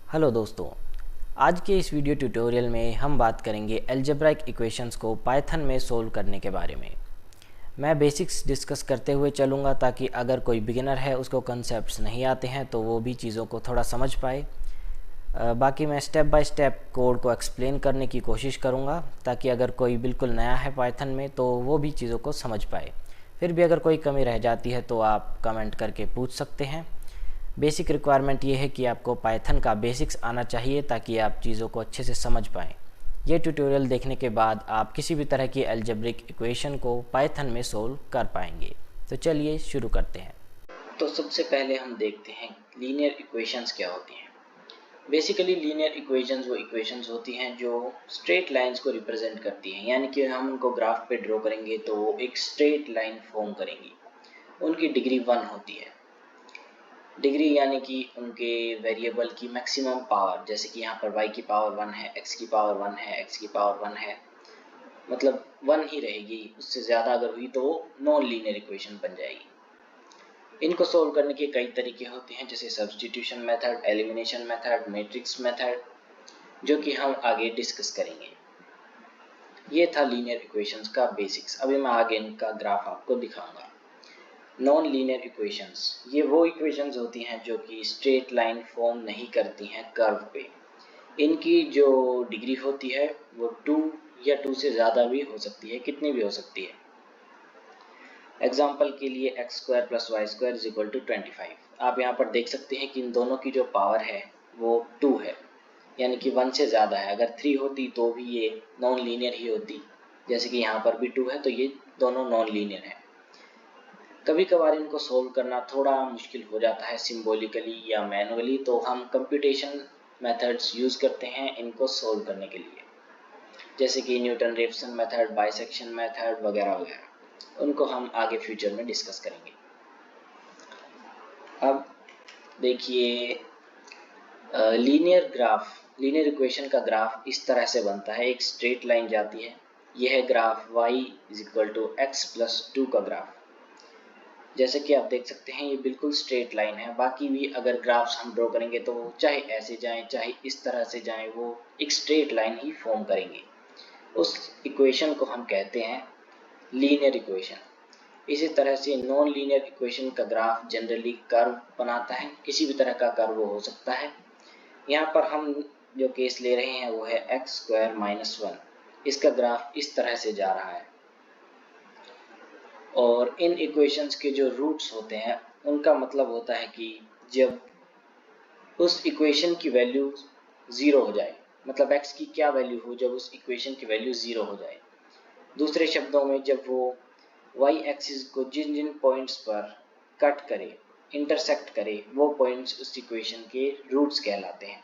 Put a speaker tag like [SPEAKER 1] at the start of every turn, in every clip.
[SPEAKER 1] Hello दोस्तों, आज के इस वीडियो ट्यूटोरियल में हम बात करेंगे अलजेब्राइक इक्वेशंस को पाइथन में सोल्व करने के बारे में। मैं बेसिक्स डिस्कस करते हुए चलूँगा ताकि अगर कोई बिगिनर है उसको कॉन्सेप्ट्स नहीं आते हैं तो वो भी चीज़ों को थोड़ा समझ पाए। बाकी मैं स्टेप बाय स्टेप कोड को एक्सप्लेन करने की कोशिश करूँगा ताकि अगर कोई बिल्कुल नया है पाइथन में तो वो भी चीज़ों को समझ पाए। फिर भी अगर कोई कमी रह जाती है तो आप कमेंट करके पूछ सकते हैं। बेसिक रिक्वायरमेंट ये है कि आपको पाइथन का बेसिक्स आना चाहिए ताकि आप चीज़ों को अच्छे से समझ पाएँ। ये ट्यूटोरियल देखने के बाद आप किसी भी तरह की अलजेब्रिक इक्वेशन को पाइथन में सोल्व कर पाएंगे। तो चलिए शुरू करते हैं। तो सबसे पहले हम देखते हैं लीनियर इक्वेशंस क्या होती हैं। बेसिकली लीनियर इक्वेशंस वो इक्वेशंस होती हैं जो स्ट्रेट लाइंस को रिप्रेजेंट करती हैं, यानी कि हम उनको ग्राफ पे ड्रॉ करेंगे तो वो एक स्ट्रेट लाइन फॉर्म करेंगी। उनकी डिग्री 1 होती है। डिग्री यानी कि उनके वेरिएबल की मैक्सिमम पावर, जैसे कि यहाँ पर y की पावर 1 है, x की पावर 1 है, x की पावर 1 है, मतलब 1 ही रहेगी। उससे ज़्यादा अगर हुई तो नॉन लीनियर इक्वेशन बन जाएगी। इनको सोल्व करने के कई तरीके होते हैं, जैसे substitution method, elimination method, matrix method, जो कि हम आगे डिस्कस करेंगे। ये था लीनियर इक्वेशंस का बेसिक्स। अभी मैं आगे इनका ग्राफ आपको दिखाऊंगा। नॉन लीनियर इक्वेशंस, ये वो इक्वेशंस होती हैं जो कि स्ट्रेट लाइन फॉर्म नहीं करती हैं कर्व पे। इनकी जो डिग्री होती है वो 2 या 2 से ज़्यादा भी हो सकती है, कितनी भी हो सकती है। एग्जाम्पल के लिए x² + y² = 25। आप यहाँ पर देख सकते हैं कि इन दोनों की जो पावर है वो 2 है, यानी कि 1 से ज़्यादा है। अगर 3 होती तो भी ये नॉन लीनियर ही होती, जैसे कि यहाँ पर भी 2 है तो ये दोनों नॉन लीनियर है। कभी कभार इनको सोल्व करना थोड़ा मुश्किल हो जाता है सिंबॉलिकली या मैनुअली, तो हम कंप्यूटेशन मेथड्स यूज़ करते हैं इनको सोल्व करने के लिए, जैसे कि न्यूटन-रेफसन मेथड, बाइसेक्शन मेथड वगैरह वगैरह। उनको हम आगे फ्यूचर में डिस्कस करेंगे। अब देखिए, लीनियर इक्वेशन का ग्राफ इस तरह से बनता है। एक स्ट्रेट लाइन जाती है, यह है ग्राफ y = x + 2 का ग्राफ। जैसे कि आप देख सकते हैं ये बिल्कुल स्ट्रेट लाइन है। बाकी भी अगर ग्राफ्स हम ड्रॉ करेंगे तो चाहे ऐसे जाएं चाहे इस तरह से जाएं, वो एक स्ट्रेट लाइन ही फॉर्म करेंगे। उस इक्वेशन को हम कहते हैं लीनियर इक्वेशन। इसी तरह से नॉन लीनियर इक्वेशन का ग्राफ जनरली कर्व बनाता है, किसी भी तरह का कर्व हो सकता है। यहाँ पर हम जो केस ले रहे हैं वो है x² - 1। इसका ग्राफ इस तरह से जा रहा है और इन इक्वेशंस के जो रूट्स होते हैं उनका मतलब होता है कि जब उस इक्वेशन की वैल्यू 0 हो जाए, मतलब x की क्या वैल्यू हो जब उस इक्वेशन की वैल्यू 0 हो जाए। दूसरे शब्दों में, जब वो y एक्सिस को जिन जिन पॉइंट्स पर कट करे, इंटरसेक्ट करे, वो पॉइंट्स उस इक्वेशन के रूट्स कहलाते हैं।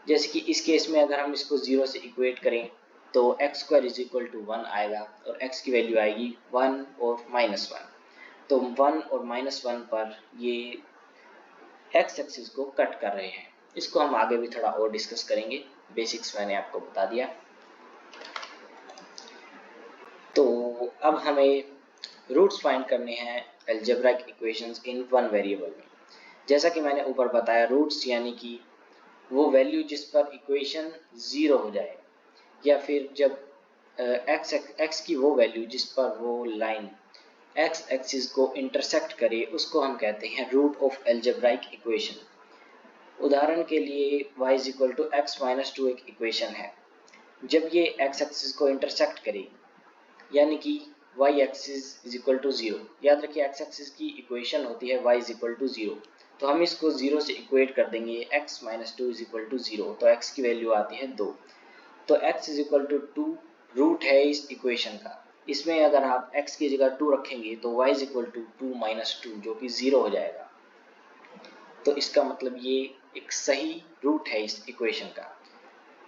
[SPEAKER 1] जैसे कि इस केस में अगर हम इसको 0 से इक्वेट करें तो x² = 1 आएगा और x की वैल्यू आएगी 1 और -1। तो 1 और -1 पर ये x एक्सिस को कट कर रहे हैं। इसको हम आगे भी थोड़ा और डिस्कस करेंगे। बेसिक्स मैंने आपको बता दिया। तो अब हमें रूट्स फाइंड करने हैं algebraic equations in one variable में। जैसा कि मैंने ऊपर बताया, रूट्स यानी कि वो वैल्यू जिस पर इक्वेशन 0 हो जाए, या फिर जब x की वो वैल्यू जिस पर वो लाइन x एक्सिस को इंटरसेक्ट करे, उसको हम कहते हैं रूट ऑफ अलजेब्राइक इक्वेशन। उदाहरण के लिए y = x - 2 एक इक्वेशन है। जब ये x एक्सिस को इंटरसेक्ट करेगी, यानी कि y एक्सिस = 0। याद रखिए x एक्सिस की इक्वेशन होती है y = 0, तो हम इसको 0 से इक्वेट कर देंगे x - 2 = 0, तो x की वैल्यू आती है 2। तो x = 2 रूट है इस इक्वेशन का। इसमें अगर आप x की जगह 2 रखेंगे तो y = 2 - 2 जो कि 0 हो जाएगा। तो इसका मतलब ये एक सही रूट है इस इक्वेशन का।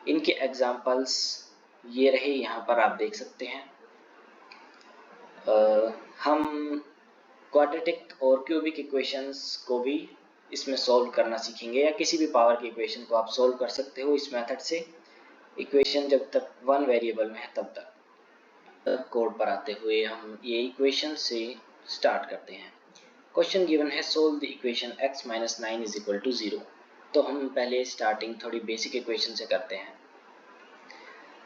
[SPEAKER 1] इनके एग्जाम्पल्स ये रहे, यहाँ पर आप देख सकते हैं। हम क्वाड्रेटिक और क्यूबिक इक्वेशंस को भी इसमें सॉल्व करना सीखेंगे, या किसी भी पावर की इक्वेशन को आप सॉल्व कर सकते हो इस मेथड से। इक्वेशन जब तक 1 वेरिएबल में है तब तक। कोड पर आते हुए हम ये इक्वेशन से स्टार्ट करते हैं। क्वेश्चन गिवन है, सोल्व द इक्वेशन x - 9 = 0। तो हम पहले स्टार्टिंग थोड़ी बेसिक इक्वेशन से करते हैं।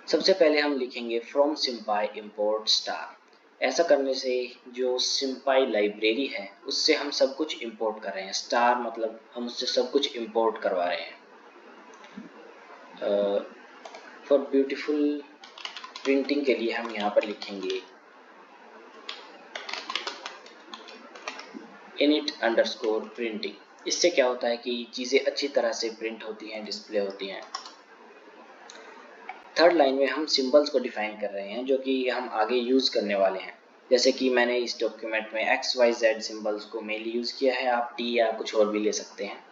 [SPEAKER 1] सबसे पहले हम लिखेंगे फ्रॉम सिम्पाई इंपोर्ट स्टार। ऐसा करने से जो सिम्पाई लाइब्रेरी है उससे हम सब कुछ इंपोर्ट कर रहे हैं। स्टार मतलब हम उससे सब कुछ इंपोर्ट करवा रहे हैं। फॉर ब्यूटीफुल प्रिंटिंग के लिए हम यहाँ पर लिखेंगे init अंडरस्कोर प्रिंटिंग। इससे क्या होता है कि चीज़ें अच्छी तरह से प्रिंट होती हैं, डिस्प्ले होती हैं। थर्ड लाइन में हम सिंबल्स को डिफाइन कर रहे हैं जो कि हम आगे यूज़ करने वाले हैं। जैसे कि मैंने इस डॉक्यूमेंट में XYZ सिंबल्स को मेनली यूज़ किया है, आप T या कुछ और भी ले सकते हैं।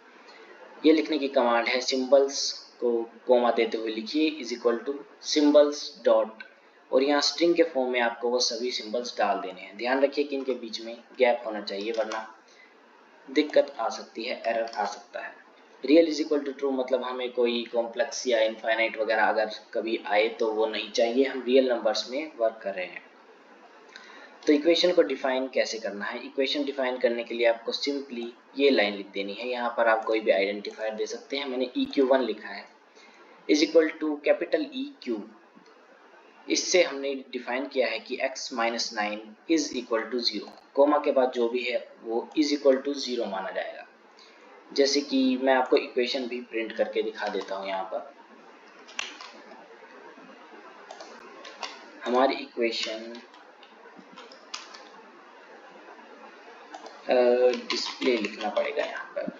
[SPEAKER 1] ये लिखने की कमांड है, सिंबल्स को कोमा देते हुए लिखिए is equal to symbols dot, और यहाँ स्ट्रिंग के फॉर्म में आपको वो सभी सिंबल्स डाल देने हैं। ध्यान रखिए कि इनके बीच में गैप होना चाहिए वरना दिक्कत आ सकती है, एरर आ सकता है। Real is equal to true मतलब हमें कोई कॉम्प्लेक्स या इनफाइनाइट वगैरह अगर कभी आए तो वो नहीं चाहिए, हम रियल नंबर्स में वर्क कर रहे हैं। तो इक्वेशन को डिफाइन कैसे करना है? इक्वेशन डिफाइन करने के लिए आपको सिंपली ये लाइन लिख देनी है। यहाँ पर आप कोई भी आइडेंटिफायर दे सकते हैं, मैंने EQ1 लिखा है, is equal to capital EQ। इससे हमने डिफाइन किया है कि x minus 9 is equal to 0, comma के बाद जो भी है वो इज इक्वल टू 0 माना जाएगा। जैसे कि मैं आपको इक्वेशन भी प्रिंट करके दिखा देता हूँ। यहाँ पर हमारी इक्वेशन डिस्प्ले लिखना पड़ेगा यहाँ पर।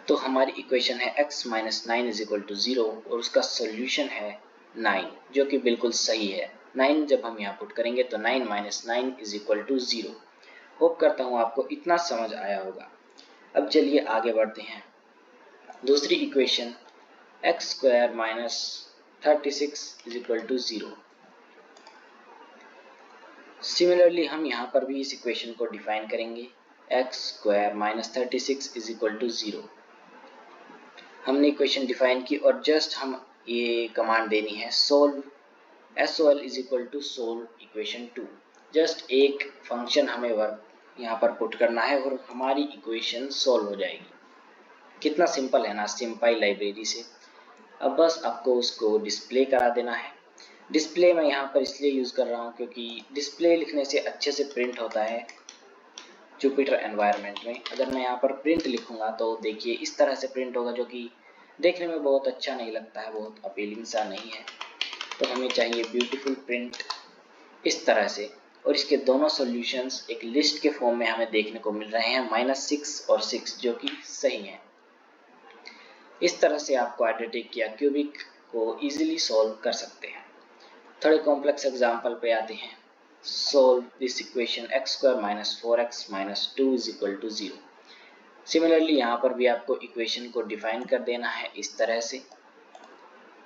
[SPEAKER 1] तो हमारी इक्वेशन है x minus 9 is equal to 0 और उसका सोल्यूशन है 9, जो कि बिल्कुल सही है। 9 जब हम यहाँ पुट करेंगे तो 9 minus 9 is equal to 0। Hope करता हूँ आपको इतना समझ आया होगा। अब चलिए आगे बढ़ते हैं। दूसरी equation x square minus 36 is equal to 0। Similarly हम यहाँ पर भी इस इक्वेशन को डिफाइन करेंगे, x square minus 36 is equal to 0। हमने इक्वेशन डिफाइन की और जस्ट हम ये कमांड देनी है solve, SOL is equal to solve equation 2। Just एक फंक्शन हमें वर्क यहाँ पर पुट करना है और हमारी इक्वेशन सोल्व हो जाएगी। कितना सिंपल है ना, सिंपाई लाइब्रेरी से। अब बस आपको उसको डिस्प्ले करा देना है। डिस्प्ले मैं यहाँ पर इसलिए यूज़ कर रहा हूँ क्योंकि डिस्प्ले लिखने से अच्छे से प्रिंट होता है जुपिटर एनवायरनमेंट में। अगर मैं यहाँ पर प्रिंट लिखूंगा तो देखिए इस तरह से प्रिंट होगा, जो कि देखने में बहुत अच्छा नहीं लगता है, बहुत अपीलिंग सा नहीं है। तो हमें चाहिए ब्यूटीफुल प्रिंट इस तरह से, और इसके दोनों सॉल्यूशंस एक लिस्ट के फॉर्म में हमें देखने को मिल रहे हैं, -6 और 6, जो कि सही है। इस तरह से आप क्वाड्रेटिक या क्यूबिक को इजीली सॉल्व कर सकते हैं। थोड़े कॉम्प्लेक्स एग्जांपल पे आते हैं। Solve this equation x square minus 4x minus 2 is equal to 0। Similarly यहाँ पर भी आपको इक्वेशन को डिफाइन कर देना है इस तरह से,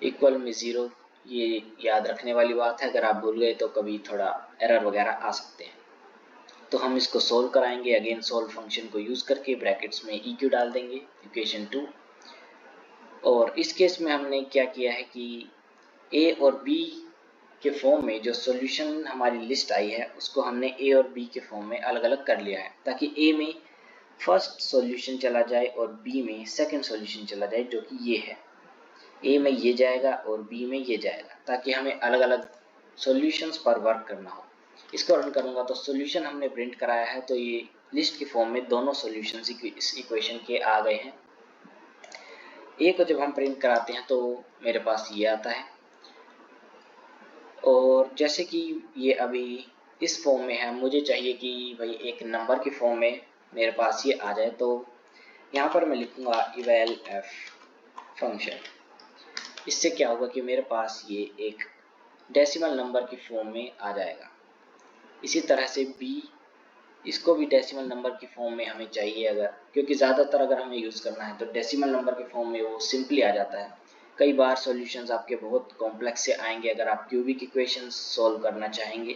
[SPEAKER 1] इक्वल में 0। ये याद रखने वाली बात है, अगर आप भूल गए तो कभी थोड़ा एरर वगैरह आ सकते हैं। तो हम इसको सोल्व कराएंगे, अगेन सोल्व फंक्शन को यूज करके ब्रैकेट्स में EQ डाल देंगे इक्वेशन 2। और इस केस में हमने क्या किया है कि A और B के फॉर्म में जो सॉल्यूशन हमारी लिस्ट आई है उसको हमने A और B के फॉर्म में अलग अलग कर लिया है, ताकि A में फर्स्ट सॉल्यूशन चला जाए और B में सेकंड सॉल्यूशन चला जाए, जो कि ये है। A में ये जाएगा और B में ये जाएगा, ताकि हमें अलग अलग सॉल्यूशंस पर वर्क करना हो। इसको रन करूंगा तो सॉल्यूशन हमने प्रिंट कराया है, तो ये लिस्ट के फॉर्म में दोनों सॉल्यूशंस इस इक्वेशन के आ गए हैं। A को जब हम प्रिंट कराते हैं तो मेरे पास ये आता है, और जैसे कि ये अभी इस फॉर्म में है, मुझे चाहिए कि भाई एक नंबर के फॉर्म में मेरे पास ये आ जाए। तो यहाँ पर मैं लिखूंगा eval f फंक्शन। इससे क्या होगा कि मेरे पास ये एक डेसिमल नंबर की फॉर्म में आ जाएगा। इसी तरह से b, इसको भी डेसिमल नंबर की फॉर्म में हमें चाहिए, अगर क्योंकि ज़्यादातर अगर हमें यूज़ करना है तो डेसिमल नंबर के फॉर्म में वो सिंपली आ जाता है। कई बार सॉल्यूशंस आपके बहुत कॉम्प्लेक्स से आएंगे अगर आप क्यूबिक इक्वेशंस सॉल्व करना चाहेंगे,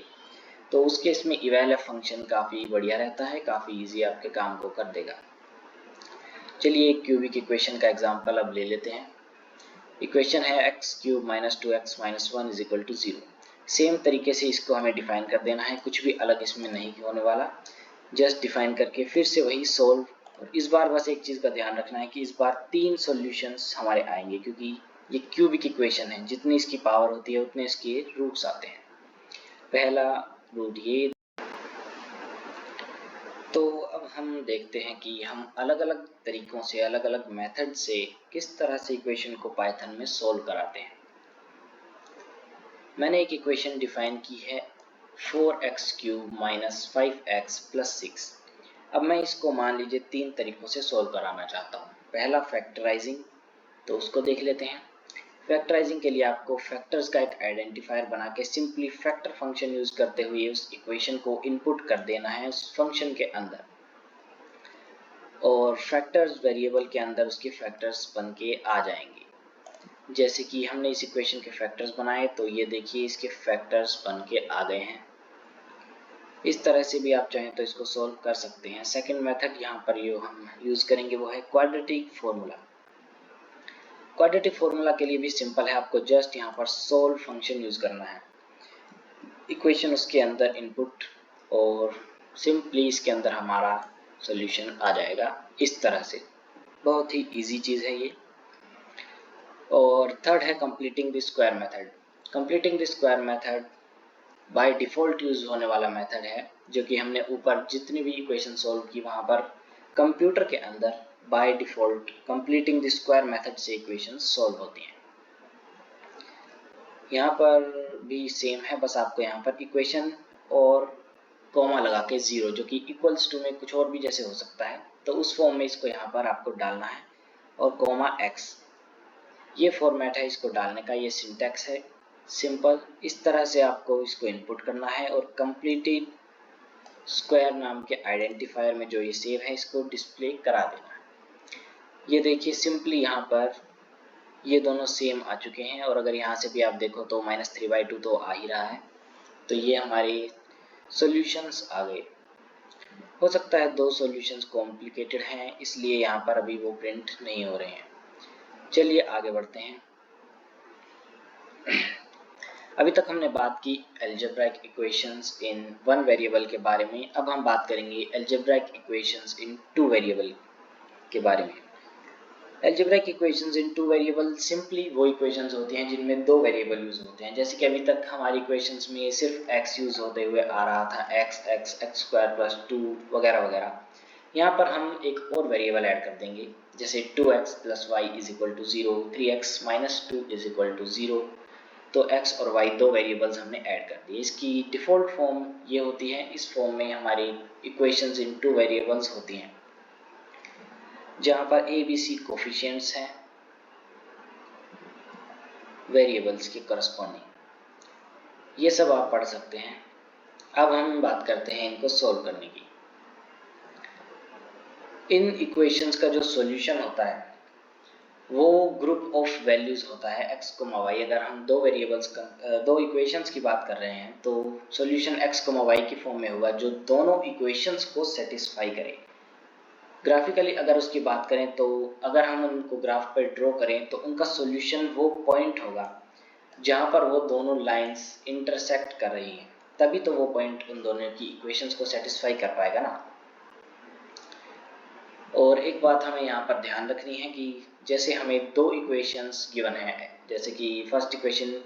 [SPEAKER 1] तो उस केस में eval f फंक्शन काफ़ी बढ़िया रहता है, काफ़ी इजी आपके काम को कर देगा। चलिए एक क्यूबिक इक्वेशन का एग्जांपल अब ले लेते हैं। इक्वेशन है x cube minus 2x minus 1 is equal to 0। Same तरीके से इसको हमें डिफाइन कर देना है, कुछ भी अलग इसमें नहीं होने वाला। जस्ट डिफाइन करके फिर से वही सोल्व। और इस बार बस एक चीज़ का ध्यान रखना है कि इस बार 3 सॉल्यूशंस हमारे आएंगे, क्योंकि ये क्यूबिक इक्वेशन है, जितनी इसकी पावर होती है उतने इसके रूट्स आते हैं। पहला रूट ये। तो अब हम देखते हैं कि हम अलग अलग तरीकों से, अलग अलग मेथड से किस तरह से इक्वेशन को पाइथन में सोल्व कराते हैं। मैंने एक इक्वेशन डिफाइन की है 4x³ - 5x + 6। अब मैं इसको मान लीजिए 3 तरीकों से सोल्व कराना चाहता हूँ। पहला फैक्टराइजिंग, तो उसको देख लेते हैं। फैक्टराइजिंग के लिए आपको फैक्टर्स का एक आइडेंटिफायर बना के सिंपली फैक्टर फंक्शन यूज करते हुए उस इक्वेशन को इनपुट कर देना है उस फंक्शन के अंदर, और फैक्टर्स वेरिएबल के अंदर उसके फैक्टर्स बन के आ जाएंगे। जैसे कि हमने इस इक्वेशन के फैक्टर्स बनाए, तो ये देखिए इसके फैक्टर्स बन के आ गए हैं। इस तरह से भी आप चाहें तो इसको सोल्व कर सकते हैं। सेकंड मेथड यहाँ पर जो हम यूज करेंगे वो है क्वाड्रेटिक फॉर्मूला। क्वाड्रेटिक फॉर्मूला के लिए भी सिंपल है, आपको जस्ट यहाँ पर सोल्व फंक्शन यूज करना है, इक्वेशन उसके अंदर इनपुट, और सिंपली इसके अंदर हमारा सॉल्यूशन आ जाएगा इस तरह से। बहुत ही इजी चीज है ये। और थर्ड है completing the square method. Completing the square method by default use होने वाला मेथड है, जो कि हमने ऊपर जितनी भी इक्वेशन सोल्व की वहां पर कंप्यूटर के अंदर by default completing the square method से इक्वेशन सोल्व होती हैं। यहाँ पर भी सेम है, बस आपको यहाँ पर इक्वेशन और कॉमा लगा के 0, जो कि इक्वल्स टू में कुछ और भी जैसे हो सकता है, तो उस फॉर्म में इसको यहाँ पर आपको डालना है, और कॉमा x, ये फॉर्मेट है इसको डालने का, ये सिंटैक्स है सिंपल। इस तरह से आपको इसको इनपुट करना है, और कंप्लीटेड स्क्वायर नाम के आइडेंटिफायर में जो ये सेव है इसको डिस्प्ले करा देना है। ये देखिए सिंपली यहाँ पर ये दोनों सेम आ चुके हैं, और अगर यहाँ से भी आप देखो तो -3/2 तो आ ही रहा है। तो ये हमारे सॉल्यूशंस आ गए। हो सकता है 2 सॉल्यूशंस कॉम्प्लिकेटेड हैं, इसलिए यहाँ पर अभी वो प्रिंट नहीं हो रहे हैं। चलिए आगे बढ़ते हैं। अभी तक हमने बात की अलजेब्राइक इक्वेशंस इन 1 वेरिएबल के बारे में। अब हम बात करेंगे अलजेब्राइक इक्वेशंस इन 2 वेरिएबल के बारे में। अलजेब्राइक इक्वेशंस इन 2 वेरिएबल सिंपली वो इक्वेशंस होती हैं जिनमें 2 वेरिएबल यूज होते हैं। जैसे कि अभी तक हमारी इक्वेशंस में सिर्फ x यूज होते हुए आ रहा था, x² + 2 वगैरह वगैरह। यहाँ पर हम एक और वेरिएबल ऐड कर देंगे, जैसे 2x + y = 0, 3x - 2 = 0। तो x और y 2 वेरिएबल्स हमने ऐड कर दिए। इसकी डिफ़ॉल्ट फॉर्म ये होती है, इस फॉर्म में हमारी इक्वेशंस इन 2 वेरिएबल्स होती हैं, जहाँ पर a, b, c कोफिशिएंट्स हैं वेरिएबल्स के करस्पॉन्डिंग। ये सब आप पढ़ सकते हैं। अब हम बात करते हैं इनको सोल्व करने की। इन इक्वेशंस का जो सॉल्यूशन होता है वो ग्रुप ऑफ वैल्यूज होता है x, y। अगर हम 2 वेरिएबल्स का 2 इक्वेशंस की बात कर रहे हैं तो सॉल्यूशन x, y की फॉर्म में होगा, जो दोनों इक्वेशंस को सेटिस्फाई करे। ग्राफिकली अगर उसकी बात करें तो अगर हम उनको ग्राफ पर ड्रॉ करें तो उनका सॉल्यूशन वो पॉइंट होगा जहां पर वो दोनों लाइंस इंटरसेक्ट कर रही हैं, तभी तो वो पॉइंट उन दोनों की इक्वेशंस को सेटिस्फाई कर पाएगा ना। और एक बात हमें यहाँ पर ध्यान रखनी है कि जैसे हमें 2 इक्वेशंस गिवन है, जैसे कि फर्स्ट इक्वेशन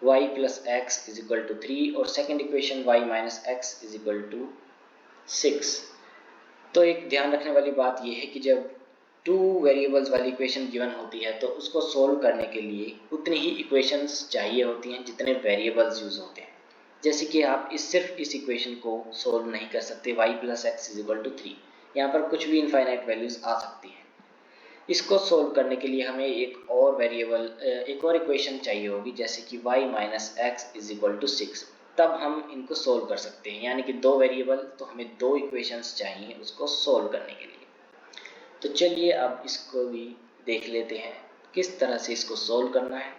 [SPEAKER 1] y + x = 3 और सेकंड इक्वेशन y - x = 6। तो एक ध्यान रखने वाली बात यह है कि जब 2 वेरिएबल्स वाली इक्वेशन गिवन होती है तो उसको सोल्व करने के लिए उतनी ही इक्वेशंस चाहिए होती हैं जितने वेरिएबल्स यूज होते हैं। जैसे कि आप सिर्फ इस इक्वेशन को सोल्व नहीं कर सकते, y + x = 3। यहाँ पर कुछ भी इनफाइनाइट वैल्यूज आ सकती हैं। इसको सोल्व करने के लिए हमें एक और इक्वेशन चाहिए होगी, जैसे कि y - x = 6। तब हम इनको सोल्व कर सकते हैं, यानी कि 2 वेरिएबल तो हमें 2 इक्वेशंस चाहिए उसको सोल्व करने के लिए। तो चलिए अब इसको भी देख लेते हैं किस तरह से इसको सोल्व करना है।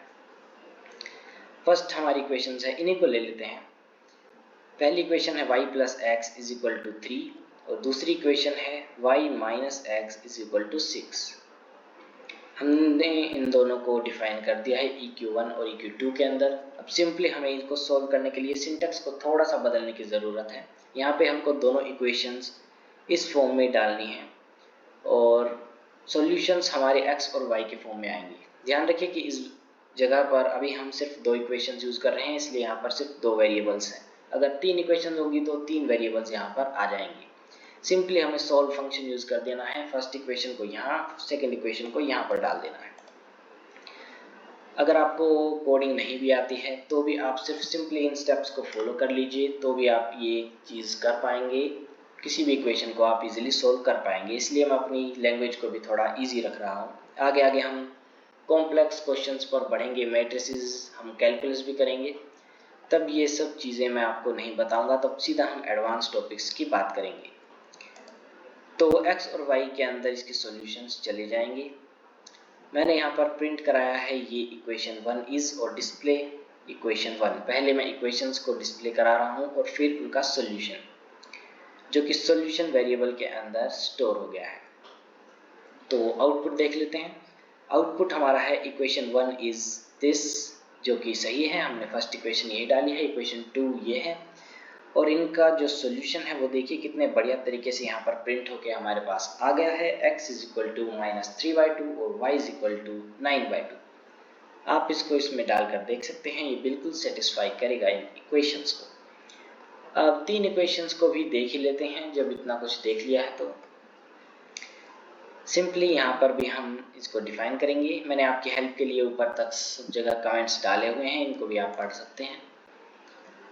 [SPEAKER 1] फर्स्ट हमारी इक्वेशंस है, इन्हीं को ले लेते हैं। पहली इक्वेशन है y + x = 3 और दूसरी इक्वेशन है y - x = 6। हमने इन दोनों को डिफाइन कर दिया है EQ1 और EQ2 के अंदर। अब सिंपली हमें इनको सोल्व करने के लिए सिंटैक्स को थोड़ा सा बदलने की ज़रूरत है। यहाँ पे हमको दोनों इक्वेशंस इस फॉर्म में डालनी है और सॉल्यूशंस हमारे x और y के फॉर्म में आएंगे। ध्यान रखिए कि इस जगह पर अभी हम सिर्फ 2 इक्वेशंस यूज़ कर रहे हैं, इसलिए यहाँ पर सिर्फ 2 वेरिएबल्स हैं। अगर 3 इक्वेशंस होगी तो 3 वेरिएबल्स यहाँ पर आ जाएंगे। सिंपली हमें सॉल्व फंक्शन यूज़ कर देना है, फर्स्ट इक्वेशन को यहाँ, सेकेंड इक्वेशन को यहाँ पर डाल देना है। अगर आपको कोडिंग नहीं भी आती है तो भी आप सिर्फ सिंपली इन स्टेप्स को फॉलो कर लीजिए, तो भी आप ये चीज़ कर पाएंगे, किसी भी इक्वेशन को आप इजीली सोल्व कर पाएंगे। इसलिए मैं अपनी लैंग्वेज को भी थोड़ा इजी रख रहा हूँ। आगे आगे हम कॉम्प्लेक्स क्वेश्चंस पर बढ़ेंगे, मैट्रिसेस, हम कैलकुलस भी करेंगे, तब ये सब चीज़ें मैं आपको नहीं बताऊंगा, तब सीधा हम एडवांस टॉपिक्स की बात करेंगे। तो x और y के अंदर इसके सॉल्यूशंस चले जाएंगे। मैंने यहाँ पर प्रिंट कराया है ये इक्वेशन 1 इज और डिस्प्ले इक्वेशन 1। पहले मैं इक्वेशंस को डिस्प्ले करा रहा हूँ और फिर उनका सॉल्यूशन, जो कि सॉल्यूशन वेरिएबल के अंदर स्टोर हो गया है। तो आउटपुट देख लेते हैं। आउटपुट हमारा है इक्वेशन 1 इज दिस, जो कि सही है, हमने फर्स्ट इक्वेशन यही डाली है। इक्वेशन 2 ये है और इनका जो सॉल्यूशन है वो देखिए कितने बढ़िया तरीके से यहाँ पर प्रिंट होके हमारे पास आ गया है। x इज इक्वल टू -3/2 और y इज इक्वल टू 9/2। आप इसको इसमें डालकर देख सकते हैं, ये बिल्कुल सेटिस्फाई करेगा इन इक्वेशंस को। अब 3 इक्वेशंस को भी देख ही लेते हैं। जब इतना कुछ देख लिया है तो सिंपली यहाँ पर भी हम इसको डिफाइन करेंगे। मैंने आपकी हेल्प के लिए ऊपर तक सब जगह कमेंट्स डाले हुए हैं, इनको भी आप पढ़ सकते हैं।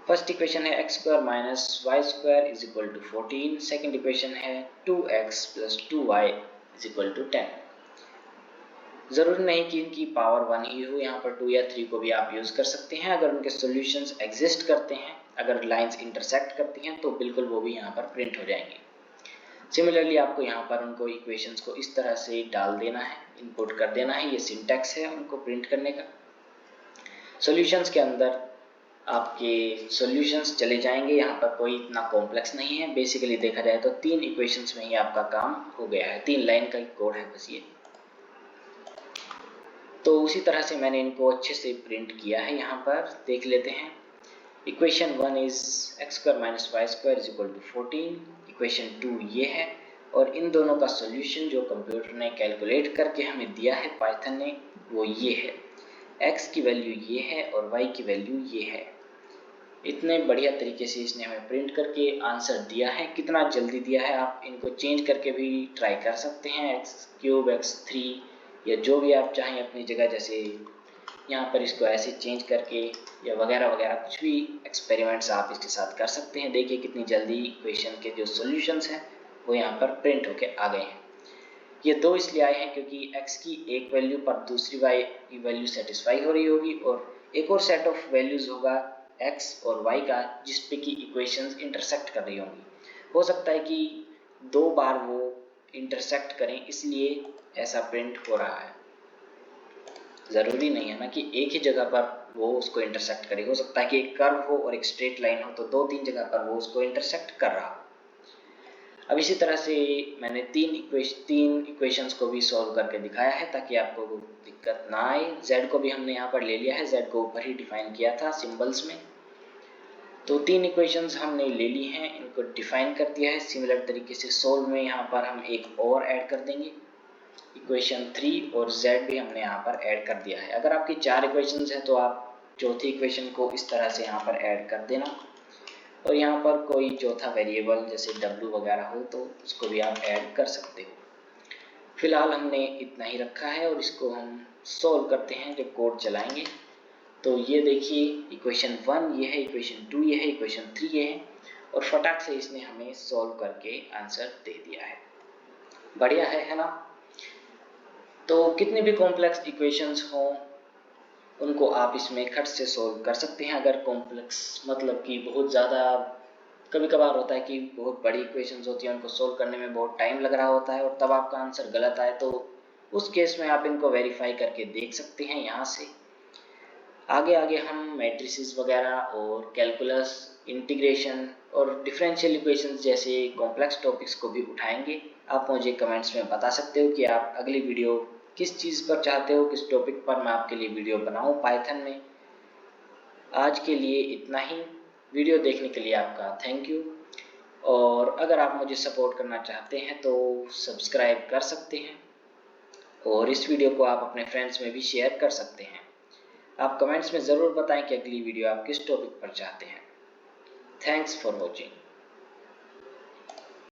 [SPEAKER 1] फर्स्ट इक्वेशन है x² minus y² is equal to 14। Second equation है 2x plus 2y is equal to 10। ज़रूरी नहीं कि इनकी पावर 1 ही हो, यहाँ पर 2 या 3 को भी आप यूज़ कर सकते हैं। अगर उनके सॉल्यूशंस एग्जिस्ट करते हैं, अगर लाइंस इंटरसेक्ट करती हैं, तो बिल्कुल वो भी यहाँ पर प्रिंट हो जाएंगे। सिमिलरली आपको यहाँ पर उनको इक्वेशंस को इस तरह से डाल देना है, इनपुट कर देना है। ये सिंटैक्स है उनको प्रिंट करने का। सॉल्यूशंस के अंदर आपके सॉल्यूशंस चले जाएंगे। यहाँ पर कोई इतना कॉम्प्लेक्स नहीं है। बेसिकली देखा जाए तो 3 इक्वेशंस में ही आपका काम हो गया है। 3 लाइन का कोड है बस ये। तो उसी तरह से मैंने इनको अच्छे से प्रिंट किया है। यहाँ पर देख लेते हैं। Equation 1 is x² minus y² is equal to 14। Equation 2 ये है और इन दोनों का सॉल्यूशन जो कंप्यूटर ने कैलकुलेट करके हमें दिया है, पाइथन ने, वो ये है। x की वैल्यू ये है और y की वैल्यू ये है। इतने बढ़िया तरीके से इसने हमें प्रिंट करके आंसर दिया है। कितना जल्दी दिया है, आप इनको चेंज करके भी ट्राई कर सकते हैं। x³ x3 या जो भी आप चाहें अपनी जगह, जैसे यहाँ पर इसको ऐसे चेंज करके या वगैरह वगैरह कुछ भी एक्सपेरिमेंट्स आप इसके साथ कर सकते हैं। देखिए कितनी जल्दी इक्वेशन के जो सॉल्यूशंस हैं वो यहाँ पर प्रिंट होके आ गए हैं। ये 2 इसलिए आए हैं क्योंकि x की एक वैल्यू पर दूसरी y की वैल्यू सेटिस्फाई हो रही होगी और एक और सेट ऑफ वैल्यूज होगा x और y का जिस पे की इक्वेशंस इंटरसेक्ट कर रही होंगी। हो सकता है कि 2 बार वो इंटरसेक्ट करें, इसलिए ऐसा प्रिंट हो रहा है। ज़रूरी नहीं है ना कि एक ही जगह पर वो उसको इंटरसेक्ट करे। हो सकता है कि एक कर्व हो और एक स्ट्रेट लाइन हो, तो 2-3 जगह पर वो उसको इंटरसेक्ट कर रहा हो। अब इसी तरह से मैंने 3 इक्वेशंस को भी सॉल्व करके दिखाया है ताकि आपको दिक्कत ना आए। z को भी हमने यहाँ पर ले लिया है, z को ऊपर ही डिफाइन किया था सिंबल्स में। तो 3 इक्वेशंस हमने ले ली हैं, इनको डिफाइन कर दिया है। सिमिलर तरीके से सोल्व में यहाँ पर हम एक और ऐड कर देंगे, इक्वेशन 3 और z भी हमने यहाँ पर ऐड कर दिया है। अगर आपकी 4 इक्वेशंस हैं तो आप चौथी इक्वेशन को इस तरह से यहाँ पर ऐड कर देना और यहाँ पर कोई चौथा वेरिएबल जैसे w वगैरह हो तो उसको भी आप ऐड कर सकते हो। फिलहाल हमने इतना ही रखा है और इसको हम सोल्व करते हैं जब कोड चलाएंगे। तो ये देखिए इक्वेशन 1 ये है, इक्वेशन 2 ये है, इक्वेशन 3 ये है और फटाक से इसने हमें सोल्व करके आंसर दे दिया है। बढ़िया है ना। तो कितने भी कॉम्प्लेक्स इक्वेशंस हों उनको आप इसमें खट से सोल्व कर सकते हैं। अगर कॉम्प्लेक्स मतलब कि बहुत ज़्यादा, कभी कभार होता है कि बहुत बड़ी इक्वेशंस होती हैं, उनको सोल्व करने में बहुत टाइम लग रहा होता है और तब आपका आंसर गलत आए, तो उस केस में आप इनको वेरीफाई करके देख सकते हैं। यहाँ से आगे आगे हम मैट्रिसेस वगैरह और कैलकुलस, इंटीग्रेशन और डिफरेंशियल इक्वेशंस जैसे कॉम्प्लेक्स टॉपिक्स को भी उठाएंगे। आप मुझे कमेंट्स में बता सकते हो कि आप अगली वीडियो किस चीज़ पर चाहते हो, किस टॉपिक पर मैं आपके लिए वीडियो बनाऊं पाइथन में। आज के लिए इतना ही। वीडियो देखने के लिए आपका थैंक यू। और अगर आप मुझे सपोर्ट करना चाहते हैं तो सब्सक्राइब कर सकते हैं और इस वीडियो को आप अपने फ्रेंड्स में भी शेयर कर सकते हैं। आप कमेंट्स में ज़रूर बताएं कि अगली वीडियो आप किस टॉपिक पर चाहते हैं। Thanks for watching.